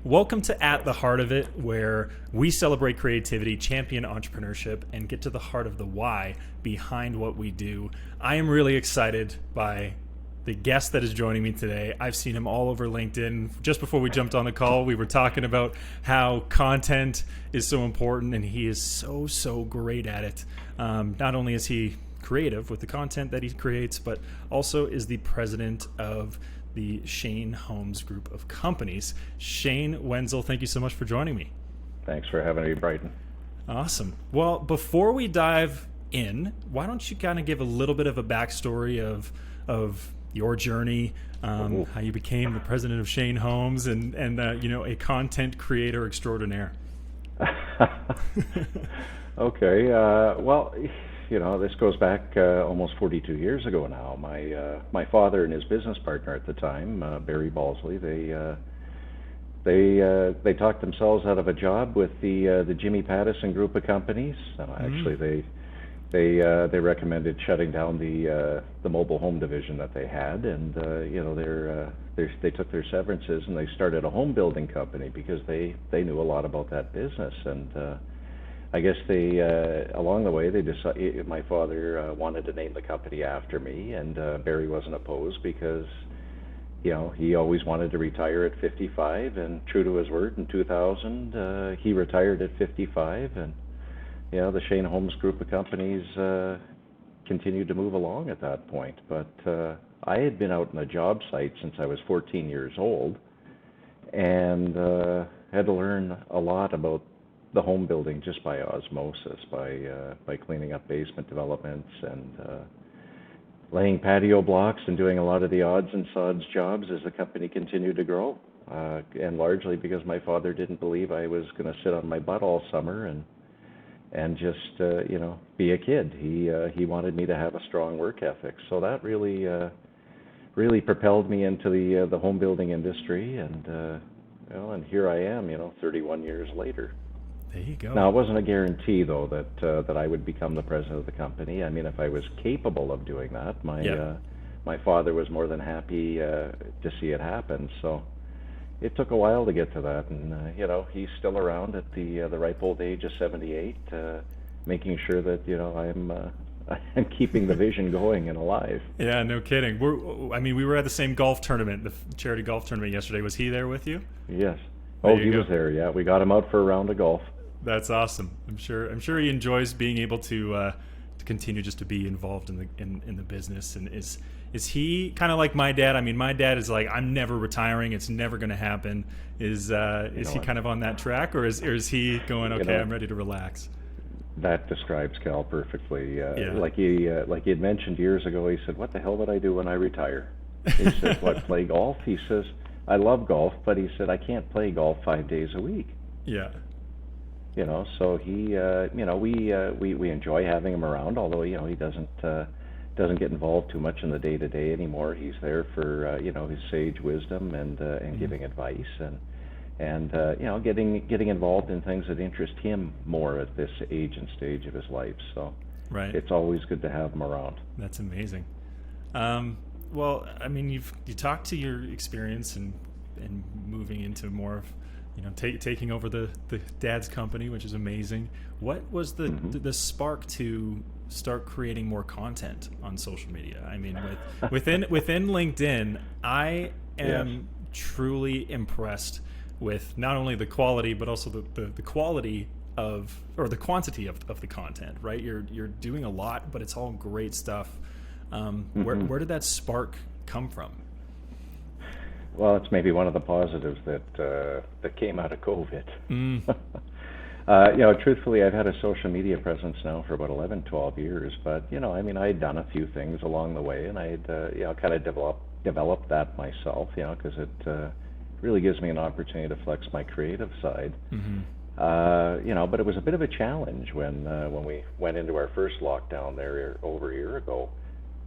Welcome to At the Heart of It, where we celebrate creativity, champion entrepreneurship, and get to the heart of the why behind what we do. I am really excited by the guest that is joining me today. I've seen him all over LinkedIn. Just before we jumped on the call, we were talking about how content is so important, and he is so great at it. Not only is he creative with the content that he creates, but also is the president of the Shane Holmes group of companies. Shane Wenzel, thank you so much for joining me. Thanks for having me, Bryton. Awesome. Well, before we dive in, why don't you kind of give a little bit of a backstory of your journey, how you became the president of Shane Holmes, and a content creator extraordinaire. Okay. Well, this goes back almost 42 years ago now. My father and his business partner at the time, Barry Balsley, they talked themselves out of a job with the Jimmy Pattison group of companies. Actually, they recommended shutting down the mobile home division that they had, and they took their severances and they started a home building company because they knew a lot about that business. And I guess along the way, they decided, my father wanted to name the company after me, and Barry wasn't opposed because, he always wanted to retire at 55, and true to his word, in 2000, he retired at 55, and, the Shane Holmes group of companies continued to move along at that point. But I had been out on a job site since I was 14 years old, and had to learn a lot about the home building just by osmosis, by cleaning up basement developments and laying patio blocks and doing a lot of the odds and sods jobs as the company continued to grow. And largely because my father didn't believe I was going to sit on my butt all summer and just be a kid. He wanted me to have a strong work ethic. So that really propelled me into the home building industry, and here I am, 31 years later. There you go. Now, it wasn't a guarantee, though, that I would become the president of the company. I mean, if I was capable of doing that, my father was more than happy to see it happen. So it took a while to get to that, and he's still around at the ripe old age of 78, making sure that I'm keeping the vision going and alive. Yeah, no kidding. We were at the same golf tournament, the charity golf tournament yesterday. Was he there with you? Yes. Oh, he was there. Yeah, we got him out for a round of golf. That's awesome. I'm sure he enjoys being able to continue just to be involved in the business. And is he kind of like my dad? I mean, my dad is like, I'm never retiring. It's never going to happen. Is he kind of on that track, or is he going, okay, I'm ready to relax? That describes Cal perfectly. Like he had mentioned years ago, he said, "What the hell would I do when I retire?" He said, "What, play golf?" He says, "I love golf, but," he said, "I can't play golf 5 days a week." Yeah. So he, we enjoy having him around, although, he doesn't get involved too much in the day-to-day anymore. He's there for, his sage wisdom and giving advice and getting involved in things that interest him more at this age and stage of his life. So right. It's always good to have him around. That's amazing. Well, I mean, you talked to your experience and moving into more of, taking over the dad's company, which is amazing. What was the spark to start creating more content on social media? I mean, within LinkedIn, I am truly impressed with not only the quality but also the quality of, or the quantity of the content. Right, you're doing a lot, but it's all great stuff. Where did that spark come from? Well, it's maybe one of the positives that came out of COVID. Truthfully, I've had a social media presence now for about 11, 12 years. But, I had done a few things along the way, and I had, kind of developed that myself, because it really gives me an opportunity to flex my creative side. But it was a bit of a challenge when we went into our first lockdown there over a year ago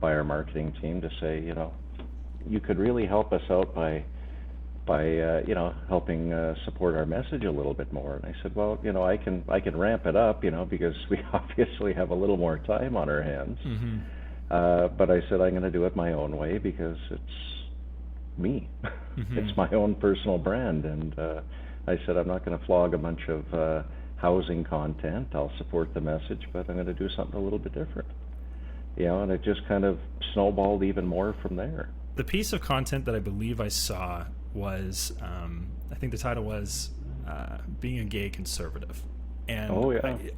by our marketing team to say, you could really help us out by helping support our message a little bit more. And I said, well, I can ramp it up, because we obviously have a little more time on our hands. But I said I'm going to do it my own way because me. Mm-hmm. It's my own personal brand, and I said I'm not going to flog a bunch of housing content. I'll support the message, but I'm going to do something a little bit different. And it just kind of snowballed even more from there. The piece of content that I believe I saw was, I think the title was Being a Gay Conservative. And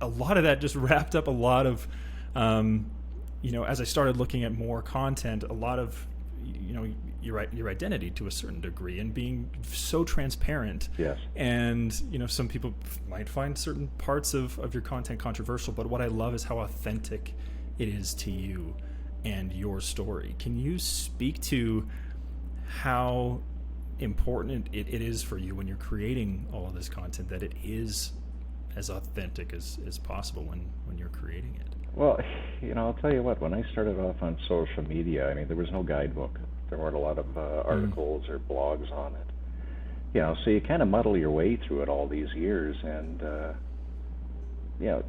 a lot of that just wrapped up a lot of, as I started looking at more content, a lot of, your identity to a certain degree and being so transparent. Yes. And, some people might find certain parts of your content controversial, but what I love is how authentic it is to you and your story. Can you speak to how important it is for you when you're creating all of this content, that it is as authentic as possible when you're creating it? Well, I'll tell you what, when I started off on social media, I mean, there was no guidebook. There weren't a lot of articles or blogs on it. So you kind of muddle your way through it all these years, and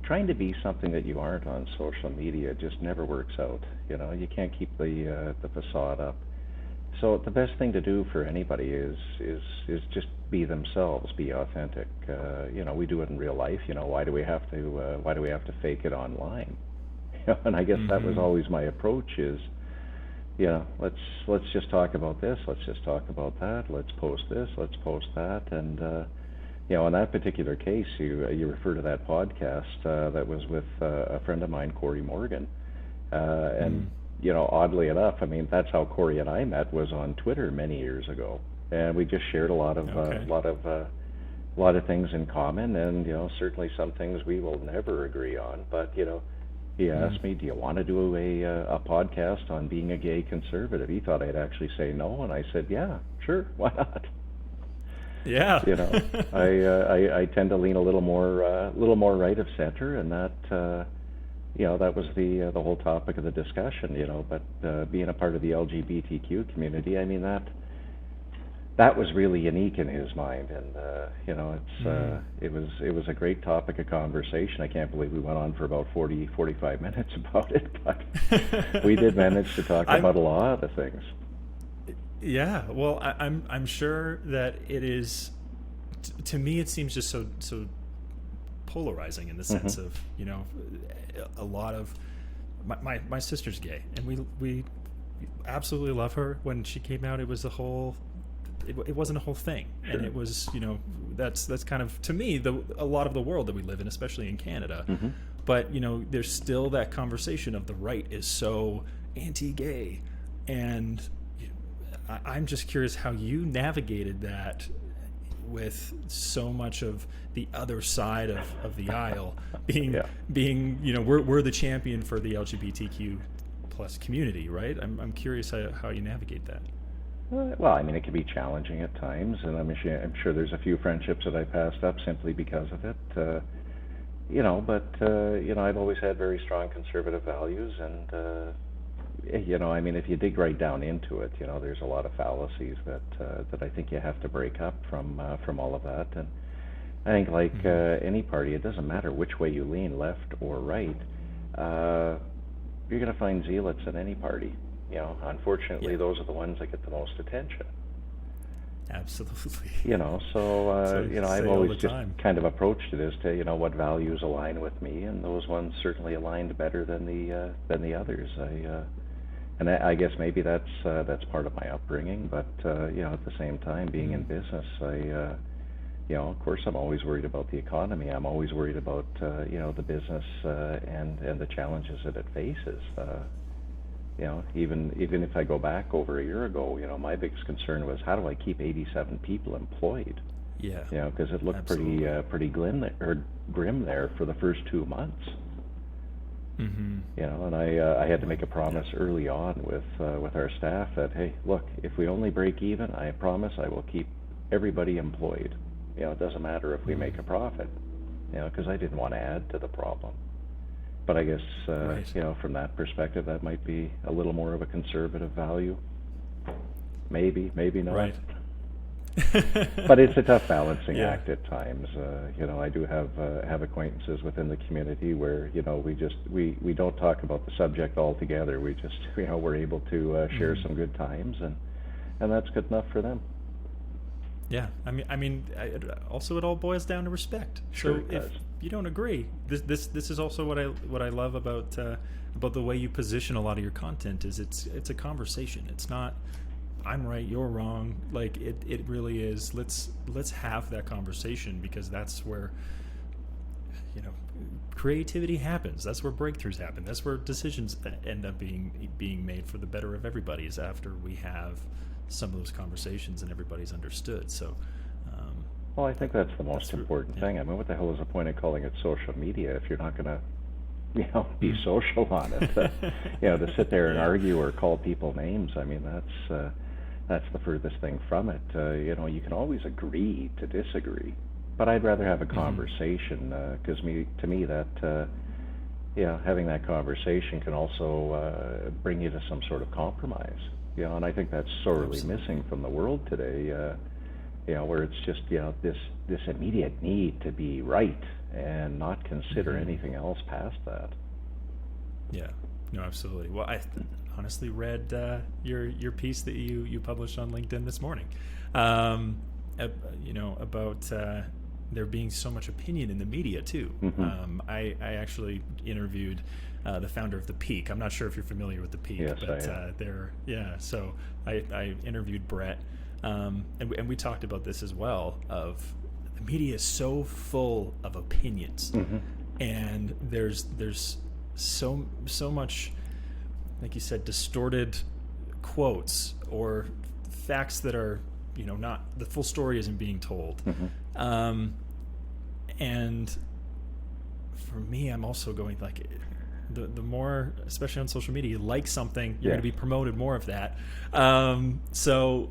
trying to be something that you aren't on social media just never works out. You can't keep the facade up. So the best thing to do for anybody is just be themselves, be authentic. We do it in real life. Why do we have to fake it online? And I guess that was always my approach. Is let's just talk about this. Let's just talk about that. Let's post this. Let's post that. And in that particular case, you refer to that podcast that was with a friend of mine, Corey Morgan, and oddly enough, I mean, that's how Corey and I met, was on Twitter many years ago, and we just shared a lot of things in common, and certainly some things we will never agree on. But he asked me, "Do you want to do a podcast on being a gay conservative?" He thought I'd actually say no, and I said, "Yeah, sure, why not?" Yeah. I tend to lean a little more right of center, and that that was the whole topic of the discussion. But being a part of the LGBTQ community, I mean, that was really unique in his mind, and it was a great topic of conversation. I can't believe we went on for about 45 minutes about it, but we did manage to talk about a lot of things. Yeah, well, I'm sure that it is. To me, it seems just so polarizing in the sense of a lot of my sister's gay, and we absolutely love her. When she came out, it was a whole. It wasn't a whole thing, sure. And it was that's kind of, to me, a lot of the world that we live in, especially in Canada. Mm-hmm. But there's still that conversation of the right is so anti-gay, and I'm just curious how you navigated that with so much of the other side of the aisle being we're the champion for the LGBTQ plus community, right? I'm curious how you navigate that. Well, I mean, it can be challenging at times, and I'm sure there's a few friendships that I passed up simply because of it. But I've always had very strong conservative values, and I mean, if you dig right down into it, there's a lot of fallacies that I think you have to break up from all of that. And I think, like any party, it doesn't matter which way you lean, left or right. You're going to find zealots in any party. Unfortunately, those are the ones that get the most attention. Absolutely. I've always just kind of approached it as to what values align with me, and those ones certainly aligned better than the others. I guess maybe that's part of my upbringing, but at the same time, being in business, of course, I'm always worried about the economy. I'm always worried about the business and the challenges that it faces. Even if I go back over a year ago, my biggest concern was, how do I keep 87 people employed? Yeah. Because it looked pretty grim there for the first 2 months. Mm-hmm. And I had to make a promise early on with our staff that, hey, look, if we only break even, I promise I will keep everybody employed. It doesn't matter if we make a profit. Because I didn't want to add to the problem. But I guess, from that perspective, that might be a little more of a conservative value. Maybe not. Right. But it's a tough balancing act at times. I do have acquaintances within the community where, we don't talk about the subject altogether. We just, we're able to share some good times. And and that's good enough for them. Yeah, also it all boils down to respect. Sure, so if you don't agree, this is also what I love about the way you position a lot of your content is it's a conversation. It's not I'm right, you're wrong. Like it really is. Let's have that conversation, because that's where creativity happens. That's where breakthroughs happen. That's where decisions end up being made for the better of everybody, is after we have some of those conversations and everybody's understood. So well, I think that's the most important thing. I mean, what the hell is the point of calling it social media if you're not going to be social on it? To sit there and argue or call people names, I mean, that's the furthest thing from it. You can always agree to disagree, but I'd rather have a conversation, because to me that having that conversation can also bring you to some sort of compromise. And I think that's sorely missing from the world today. Where it's just this immediate need to be right and not consider anything else past that. Yeah, no, absolutely. Well, I honestly read your piece that you published on LinkedIn this morning. About there being so much opinion in the media too. I actually interviewed the founder of The Peak. I'm not sure if you're familiar with The Peak, yes, but so I interviewed Brett, and we talked about this as well. Of the media is so full of opinions, and there's so much, like you said, distorted quotes or facts that are not the full story isn't being told. And for me, I'm also going like the more, especially on social media, you like something, you're going to be promoted more of that. So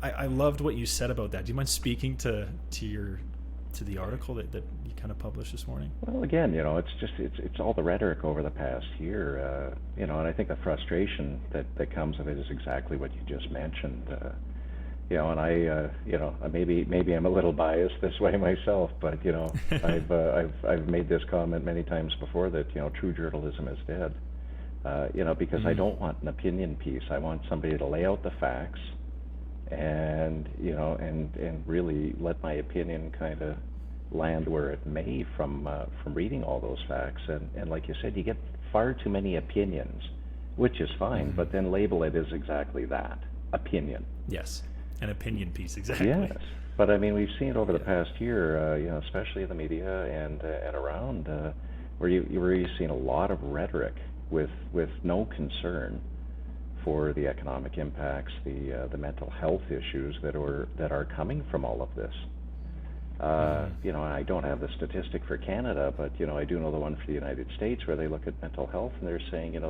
I loved what you said about that. Do you mind speaking to the article that you kind of published this morning? Well, again, it's all the rhetoric over the past year, and I think the frustration that comes of it is exactly what you just mentioned. And I, maybe I'm a little biased this way myself, but I've made this comment many times before that true journalism is dead. Because I don't want an opinion piece. I want somebody to lay out the facts, and and really let my opinion kind of land where it may from reading all those facts. And like you said, you get far too many opinions, which is fine, but then label it as exactly that, opinion. Yes. An opinion piece, exactly. Yes, but I mean, we've seen it over the past year, especially in the media and around, where you've seen a lot of rhetoric with no concern for the economic impacts, the mental health issues that are coming from all of this. I don't have the statistic for Canada, but I do know the one for the United States, where they look at mental health and they're saying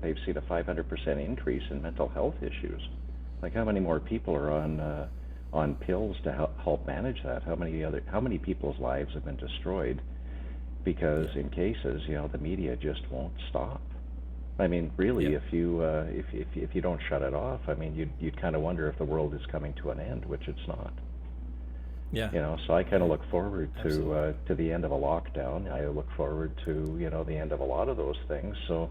they've seen a 500% increase in mental health issues. Like, how many more people are on pills to help manage that? How many people's lives have been destroyed because in cases the media just won't stop? I mean, really, if you don't shut it off, I mean, you'd kind of wonder if the world is coming to an end, which it's not. Yeah. So I kind of look forward to the end of a lockdown. I look forward to the end of a lot of those things. So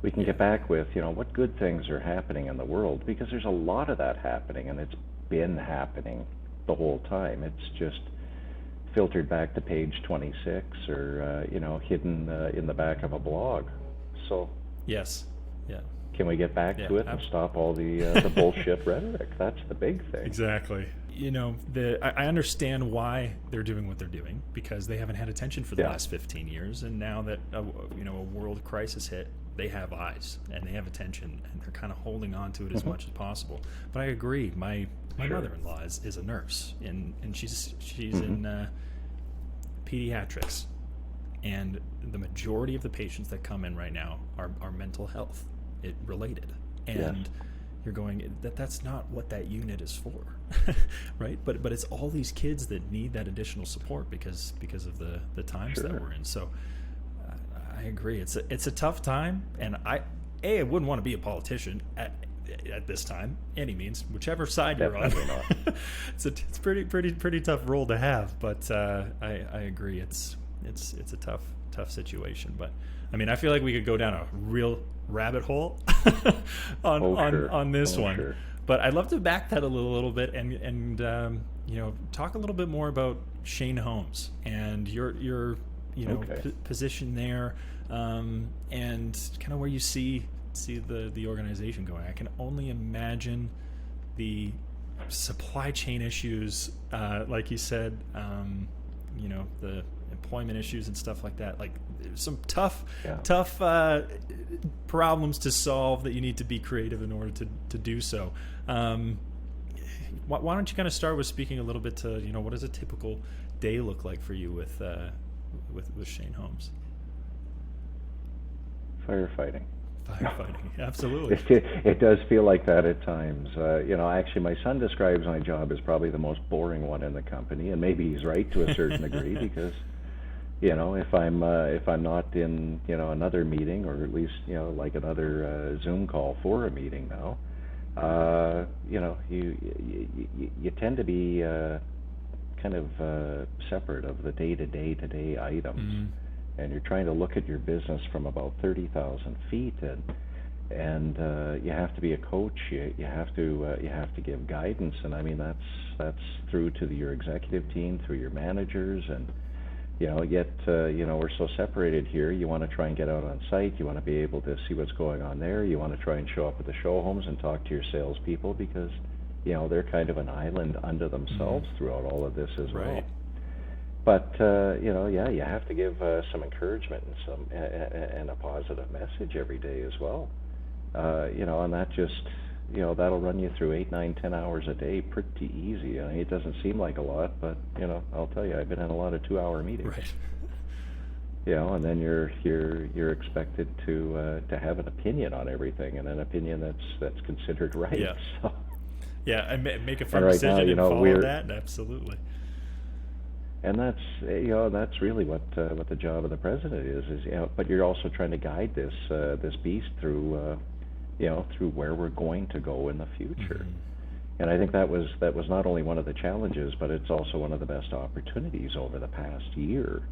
we can get back with, what good things are happening in the world, because there's a lot of that happening, and it's been happening the whole time. It's just filtered back to page 26 or, hidden in the back of a blog. So yes, yeah. Can we get back to it and stop all the bullshit rhetoric? That's the big thing. Exactly. I understand why they're doing what they're doing, because they haven't had attention for the last 15 years, and now that a world crisis hit, they have eyes and they have attention, and they're kind of holding on to it as much as possible. But I agree. My mother-in-law is a nurse, and she's in pediatrics, and the majority of the patients that come in right now are mental health related, and you're going, that's not what that unit is for. Right? But it's all these kids that need that additional support because of the times that we're in. So I agree. It's a tough time, and I wouldn't want to be a politician at this time, any means, whichever side you're on. It's a pretty tough role to have, but I agree. It's a tough situation. But I mean, I feel like we could go down a real rabbit hole on this one. Sure. But I'd love to backpedal a little bit and talk a little bit more about Shane Holmes and your Okay. position there, and kind of where you see the organization going. I can only imagine the supply chain issues, like you said, the employment issues and stuff like that. Like some tough Yeah. problems to solve that you need to be creative in order to do so. Why don't you kind of start with speaking a little bit to what does a typical day look like for you with Shane Holmes? Firefighting. Firefighting, absolutely. It does feel like that at times. Actually, my son describes my job as probably the most boring one in the company, and maybe he's right to a certain degree because, if I'm not in another meeting, or at least like another Zoom call for a meeting now, you tend to be kind of separate of the day-to-day items. And you're trying to look at your business from about 30,000 feet, and you have to be a coach. You have to give guidance, and I mean that's through to your executive team, through your managers, and yet we're so separated here. You want to try and get out on site. You want to be able to see what's going on there. You want to try and show up at the show homes and talk to your salespeople because they're kind of an island unto themselves throughout all of this as well. Right. But you have to give some encouragement and a positive message every day as well. And that just that'll run you through 8, 9, 10 hours a day pretty easy. I mean, it doesn't seem like a lot, but I'll tell you, I've been in a lot of 2-hour meetings. Right. And then you're expected to have an opinion on everything, and an opinion that's considered right. Yeah. So. Yeah, I make a firm right decision now, and follow that. Absolutely. And that's really what the job of the president is. But you're also trying to guide this beast through through where we're going to go in the future. And I think that was not only one of the challenges, but it's also one of the best opportunities over the past year.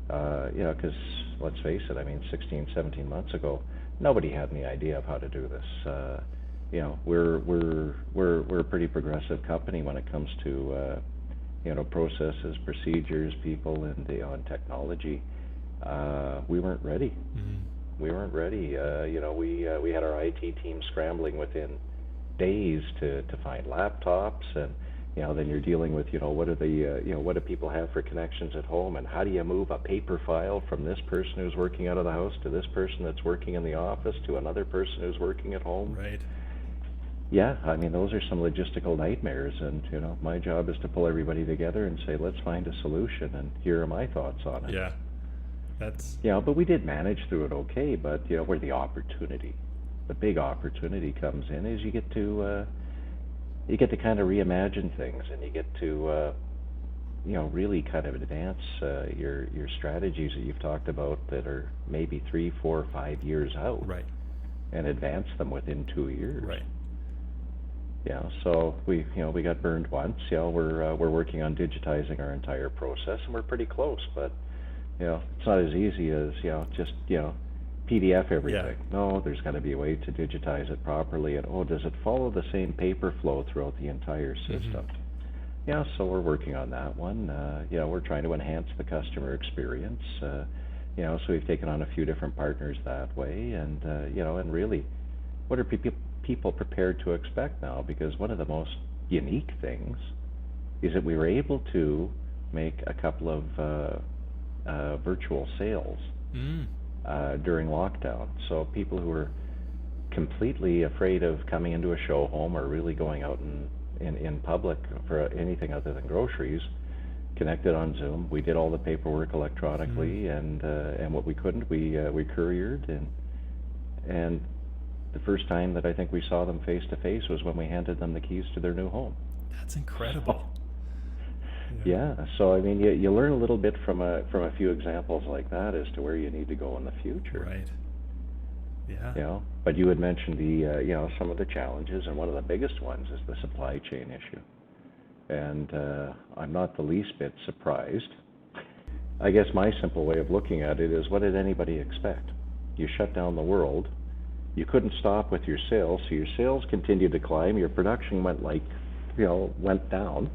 Because let's face it, I mean, 16, 17 months ago, nobody had any idea of how to do this. We're a pretty progressive company when it comes to processes, procedures, people, and technology. We weren't ready. We weren't ready. We had our IT team scrambling within days to find laptops, and then you're dealing with what do people have for connections at home, and how do you move a paper file from this person who's working out of the house to this person that's working in the office to another person who's working at home. Right. Yeah, I mean, those are some logistical nightmares, and my job is to pull everybody together and say, let's find a solution, and here are my thoughts on it. Yeah, that's. But we did manage through it okay. But where the big opportunity comes in is you get to kind of reimagine things, and you get to really kind of advance your strategies that you've talked about that are maybe 3, 4, 5 years out. Right. And advance them within 2 years. Right. Yeah, so we got burned once. We're working on digitizing our entire process, and we're pretty close. But it's not as easy as just PDF everything. Yeah. No, there's got to be a way to digitize it properly. And does it follow the same paper flow throughout the entire system? Yeah, so we're working on that one. We're trying to enhance the customer experience. So we've taken on a few different partners that way, and and really, what are people prepared to expect now? Because one of the most unique things is that we were able to make a couple of virtual sales during lockdown. So people who were completely afraid of coming into a show home or really going out in public for anything other than groceries connected on Zoom. We did all the paperwork electronically, and what we couldn't, we couriered, and the first time that I think we saw them face to face was when we handed them the keys to their new home. That's incredible. Yeah. So I mean, you learn a little bit from a few examples like that as to where you need to go in the future. Right. Yeah. But you had mentioned the some of the challenges, and one of the biggest ones is the supply chain issue. And I'm not the least bit surprised. I guess my simple way of looking at it is, what did anybody expect? You shut down the world, you couldn't stop with your sales, so your sales continued to climb. Your production went down,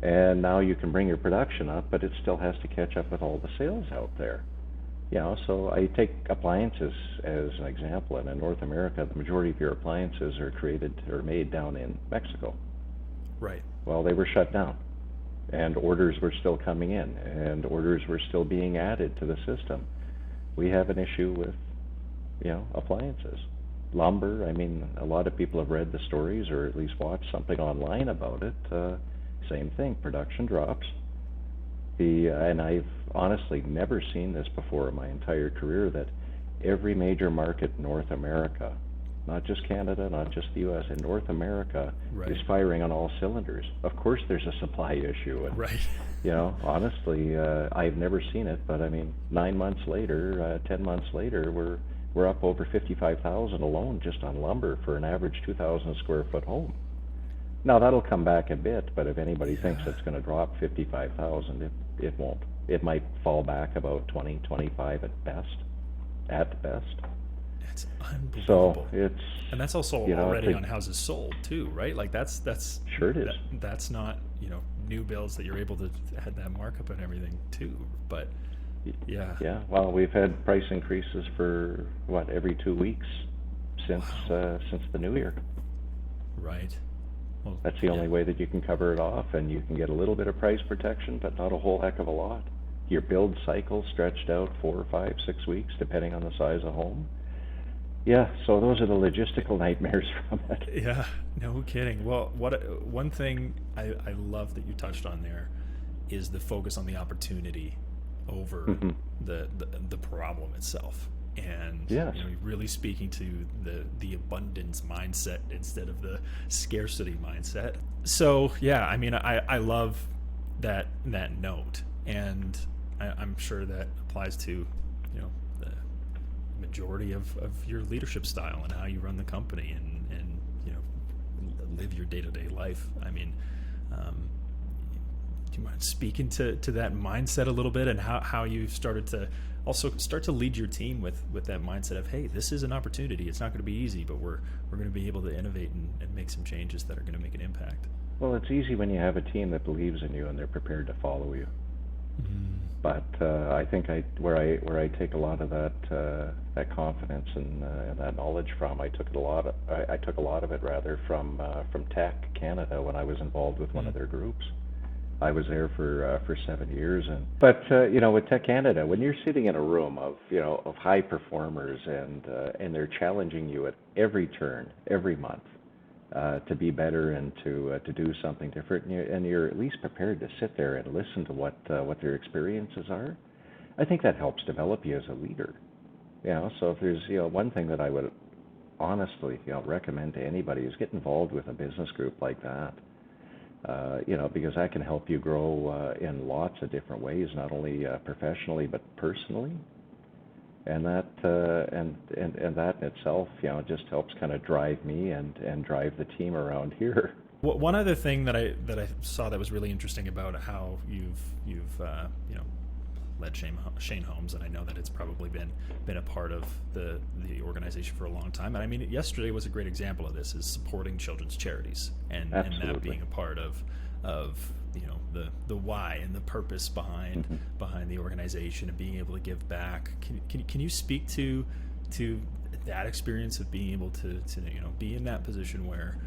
and now you can bring your production up, but it still has to catch up with all the sales out there. So I take appliances as an example, and in North America, the majority of your appliances are created or made down in Mexico. Right. Well, they were shut down, and orders were still coming in, and orders were still being added to the system. We have an issue with, appliances. Lumber, I mean, a lot of people have read the stories or at least watched something online about it. Same thing, production drops. And I've honestly never seen this before in my entire career, that every major market in North America, not just Canada, not just the U.S., in North America, Right. is firing on all cylinders. Of course there's a supply issue. And, Right. honestly, I've never seen it, but I mean, 9 months later, 10 months later, we're up over 55,000 alone just on lumber for an average 2,000 square foot home. Now that'll come back a bit, but if anybody thinks it's going to drop 55,000, it won't. It might fall back about 20, 25 at best. It's So unbelievable. And that's also you know, already on houses sold too, right? Like that's Sure it is. that's not, new builds that you're able to have that markup and everything too. But yeah. Yeah. Well, we've had price increases for every 2 weeks since the new year. Right. Well, That's the only way that you can cover it off, and you can get a little bit of price protection, but not a whole heck of a lot. Your build cycle stretched out 4, 5, 6 weeks, depending on the size of home. Yeah, so those are the logistical nightmares from it. Yeah, no kidding. Well, one thing I love that you touched on there is the focus on the opportunity over the problem itself, and Yes. really speaking to the abundance mindset instead of the scarcity mindset. So yeah, I mean, I love that note, and I'm sure that applies to the majority of your leadership style and how you run the company and live your day-to-day life. I mean, do you mind speaking to that mindset a little bit, and how you've started to also start to lead your team with that mindset of, hey, this is an opportunity. It's not going to be easy, but we're going to be able to innovate and make some changes that are going to make an impact. Well, it's easy when you have a team that believes in you and they're prepared to follow you. But I think where I take a lot of that confidence and that knowledge from, I took a lot of it rather from Tech Canada when I was involved with one of their groups. I was there for 7 years, but with Tech Canada, when you're sitting in a room of high performers and they're challenging you at every turn, every month, to be better and to do something different, and you're at least prepared to sit there and listen to what their experiences are, I think that helps develop you as a leader. So if there's one thing that I would honestly recommend to anybody is get involved with a business group like that. Because that can help you grow in lots of different ways, not only professionally but personally. And that and that in itself, just helps kind of drive me and drive the team around here. One other thing that I saw that was really interesting about how you've led Shane Homes, and I know that it's probably been a part of the organization for a long time. And I mean, yesterday was a great example of this, is supporting children's charities and that being a part of the why and the purpose behind the organization and being able to give back. Can you speak to that experience of being able to be in that position where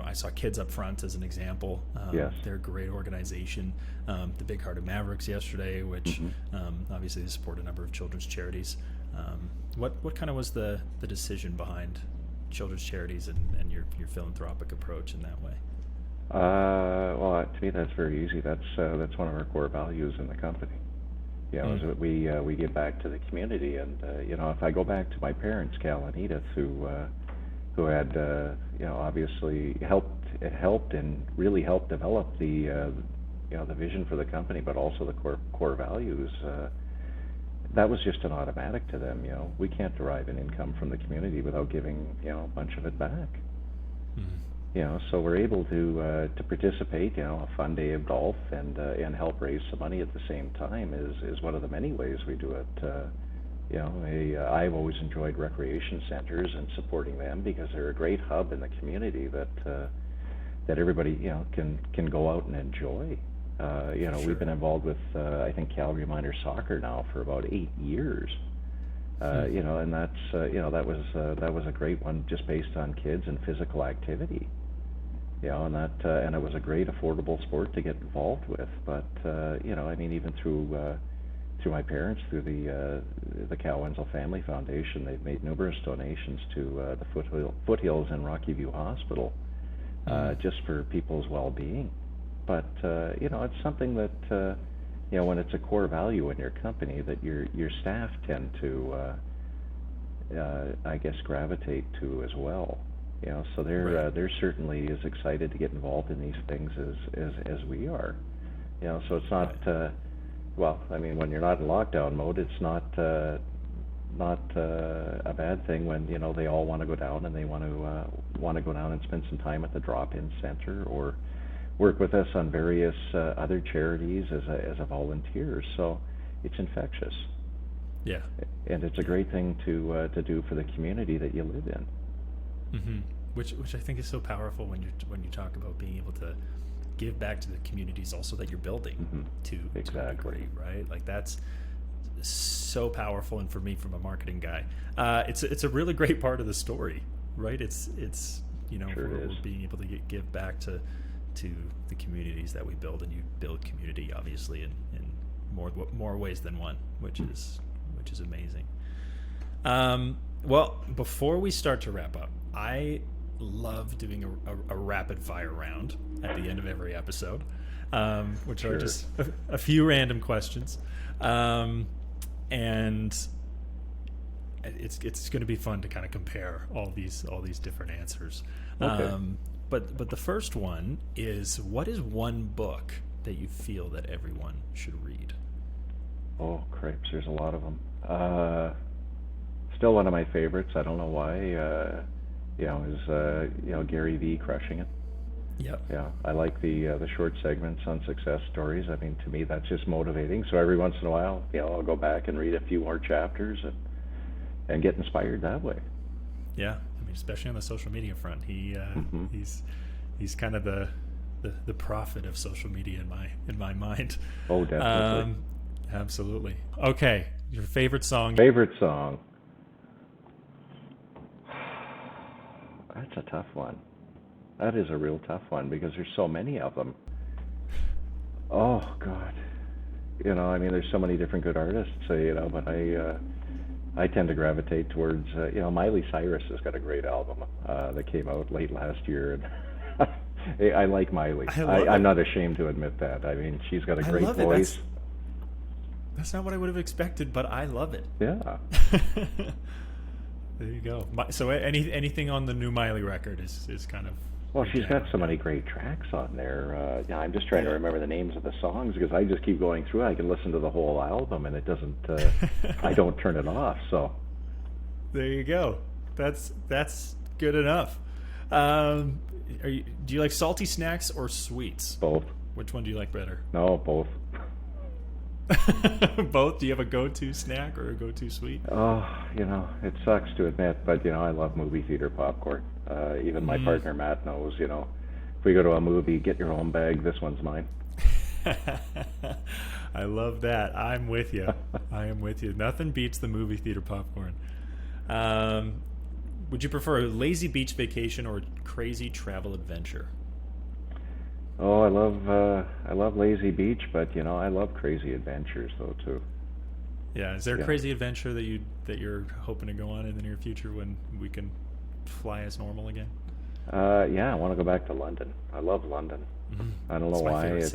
I saw Kids Up Front as an example. Yes. They're a great organization. The Big Hearted Mavericks yesterday, which obviously they support a number of children's charities. What kind of was the decision behind children's charities and your philanthropic approach in that way? Well, to me, that's very easy. That's one of our core values in the company. Is that we give back to the community, and if I go back to my parents, Cal and Edith, who had obviously helped and really helped develop the vision for the company, but also the core values. That was just an automatic to them. We can't derive an income from the community without giving a bunch of it back. So we're able to participate. A fun day of golf and help raise some money at the same time is one of the many ways we do it. I've always enjoyed recreation centers and supporting them because they're a great hub in the community that everybody can go out and enjoy. Sure. We've been involved with I think Calgary Minor Soccer now for about 8 years. And that's that was a great one just based on kids and physical activity. And it was a great affordable sport to get involved with. But even through my parents, through the Cal Wenzel Family Foundation, they've made numerous donations to the Foothills and Rocky View Hospital, just for people's well-being. But it's something that when it's a core value in your company that your staff tend to I guess gravitate to as well. So they're certainly as excited to get involved in these things as we are. So it's not when you're not in lockdown mode, it's not a bad thing when they all want to go down and they want to go down and spend some time at the drop-in center or work with us on various other charities as a volunteer. So it's infectious. Yeah. And it's a great thing to do for the community that you live in. Mm-hmm. Which I think is so powerful when you talk about being able to give back to the communities also that you're building to a degree, right? Like that's so powerful. And for me, from a marketing guy, it's a really great part of the story, right? It's we're being able to give back to the communities that we build, and you build community obviously in more ways than one, which is amazing. Well, before we start to wrap up, I love doing a rapid fire round at the end of every episode, which are just a few random questions, and it's going to be fun to kind of compare all these different answers. Okay. But the first one is, what is one book that you feel that everyone should read? Oh, cripes, there's a lot of them. Still one of my favorites, I don't know why, is Gary Vee, Crushing It. Yep. Yeah, I like the short segments on success stories. I mean, to me, that's just motivating. So every once in a while, I'll go back and read a few more chapters and get inspired that way. Yeah, I mean, especially on the social media front, he's kind of the prophet of social media in my mind. Oh, definitely. Absolutely. Okay, your favorite song? Favorite song? That's a tough one. That is a real tough one because there's so many of them. Oh God, there's so many different good artists, but I tend to gravitate towards, Miley Cyrus has got a great album that came out late last year, and I like Miley. I'm not ashamed to admit that. I mean, she's got a great voice. That's not what I would have expected, but I love it. Yeah. There you go. So anything on the new Miley record is kind of... Well, she's got so many great tracks on there. I'm just trying to remember the names of the songs because I just keep going through. I can listen to the whole album and it doesn't... I don't turn it off, so... There you go. That's good enough. Do you like salty snacks or sweets? Both. Which one do you like better? No, both. Both? Do you have a go-to snack or a go-to sweet? Oh, it sucks to admit, but I love movie theater popcorn. Even my partner Matt knows, if we go to a movie, get your own bag, this one's mine. I love that. I'm with you. I am with you. Nothing beats the movie theater popcorn. Would you prefer a lazy beach vacation or a crazy travel adventure? Oh, I love lazy beach, but I love crazy adventures though too. Yeah, is there a crazy adventure that you're hoping to go on in the near future when we can fly as normal again? Yeah, I want to go back to London. I love London. Mm-hmm. I don't know why. It's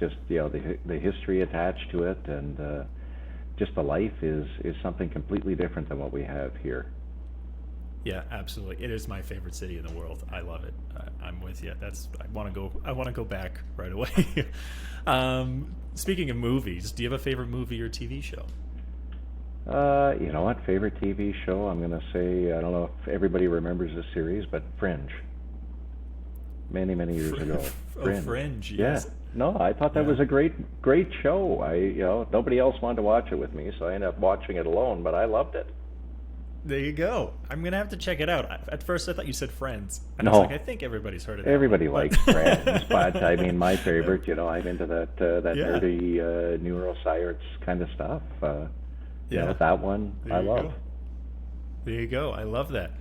just the history attached to it, and just the life is something completely different than what we have here. Yeah, absolutely. It is my favorite city in the world. I love it. I'm with you. I want to go back right away. Speaking of movies, do you have a favorite movie or TV show? You know what? Favorite TV show? I'm going to say, I don't know if everybody remembers this series, but Fringe. many years ago. Fringe, Yeah. yes. No, I thought that was a great show. Nobody else wanted to watch it with me, so I ended up watching it alone, but I loved it. There you go. I'm going to have to check it out. At first, I thought you said Friends. And I No. was like, I think everybody's heard of it. Everybody likes Friends, but I mean, my favorite, I'm into that nerdy neuroscience kind of stuff. That one I love. There you go. I love that.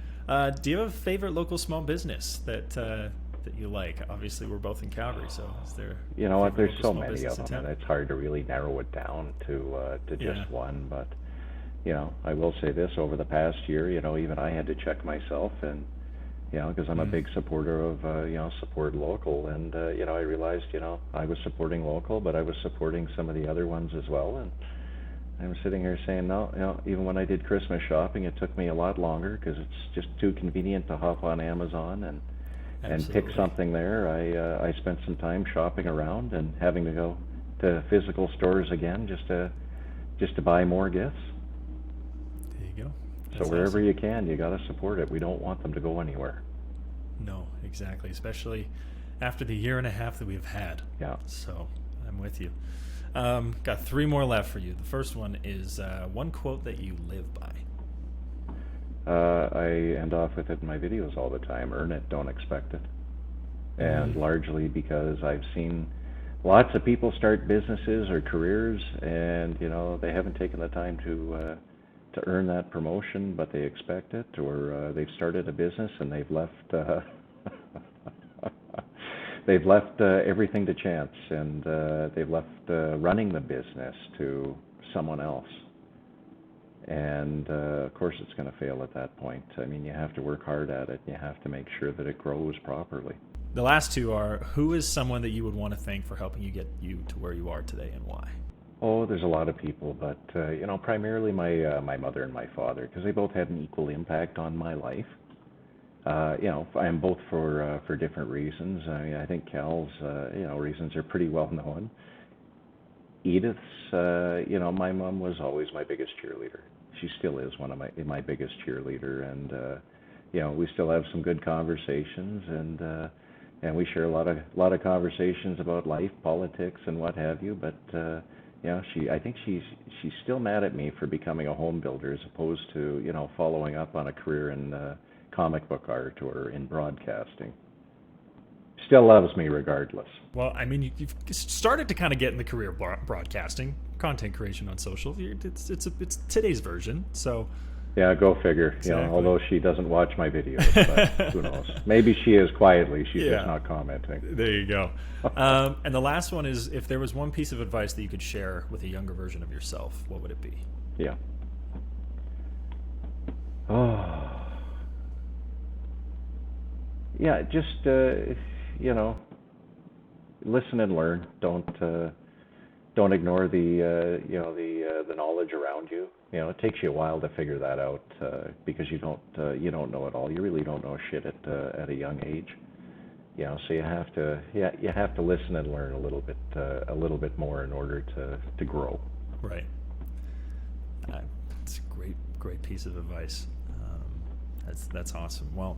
Do you have a favorite local small business that you like? Obviously, we're both in Calgary, so is there? You know what? There's so small many business of in them, town? and it's hard to really narrow it down to just one. But I will say this: over the past year, even I had to check myself, and because I'm a big supporter of support local, and I realized I was supporting local, but I was supporting some of the other ones as well, and I'm sitting here saying, no, even when I did Christmas shopping, it took me a lot longer because it's just too convenient to hop on Amazon and pick something there. I spent some time shopping around and having to go to physical stores again just to buy more gifts. There you go. So wherever you can, you got to support it. We don't want them to go anywhere. No, exactly. Especially after the year and a half that we've had. Yeah. So I'm with you. Got 3 more left for you. The first one is one quote that you live by. I end off with it in my videos all the time. Earn it, don't expect it. And largely because I've seen lots of people start businesses or careers, and they haven't taken the time to earn that promotion, but they expect it, or they've started a business and they've left they've left everything to chance, and they've left running the business to someone else. And of course it's going to fail at that point. I mean, you have to work hard at it. You have to make sure that it grows properly. The last 2 are, who is someone that you would want to thank for helping you get you to where you are today, and why? Oh, there's a lot of people, but primarily my mother and my father, because they both had an equal impact on my life. I'm both for different reasons. I mean, I think Cal's reasons are pretty well known. Edith's, my mom was always my biggest cheerleader. She still is one of my biggest cheerleader, and we still have some good conversations, and we share a lot of conversations about life, politics, and what have you. But I think she's still mad at me for becoming a home builder as opposed to following up on a career in comic book art or in broadcasting. Still loves me regardless. Well, I mean, you've started to kind of get in the career of broadcasting, content creation on social. It's today's version, so. Yeah, go figure. Exactly. Although she doesn't watch my videos, but who knows? Maybe she is quietly. She's just not commenting. There you go. And the last one is, if there was one piece of advice that you could share with a younger version of yourself, what would it be? Yeah. Oh. Yeah, just listen and learn. Don't ignore the knowledge around you. It takes you a while to figure that out because you don't know it all. You really don't know shit at a young age. So you have to listen and learn a little bit more in order to grow. Right. It's a great piece of advice. That's awesome. Well,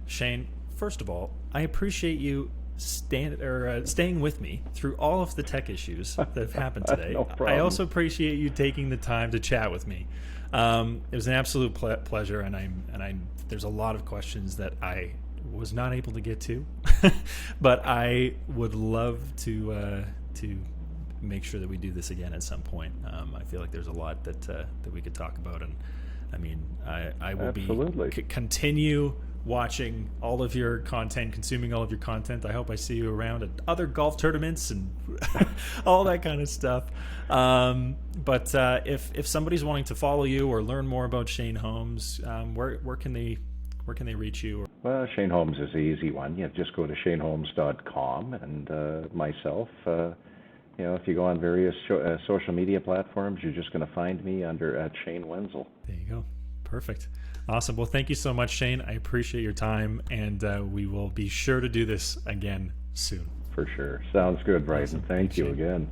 Shane, first of all, I appreciate you staying with me through all of the tech issues that have happened today. No problem. I also appreciate you taking the time to chat with me. It was an absolute pleasure, and there's a lot of questions that I was not able to get to, but I would love to make sure that we do this again at some point. I feel like there's a lot that we could talk about, and I mean, I will Absolutely. continue watching all of your content, consuming all of your content. I hope I see you around at other golf tournaments and all that kind of stuff. But if somebody's wanting to follow you or learn more about Shane Holmes, where can they reach you? Well, Shane Holmes is the easy one. Just go to shaneholmes.com, and myself. If you go on various social media platforms, you're just going to find me at Shane Wenzel. There you go. Perfect. Awesome. Well, thank you so much, Shane. I appreciate your time, and we will be sure to do this again soon. For sure. Sounds good, Bryton. Awesome. Thank you Shane. again.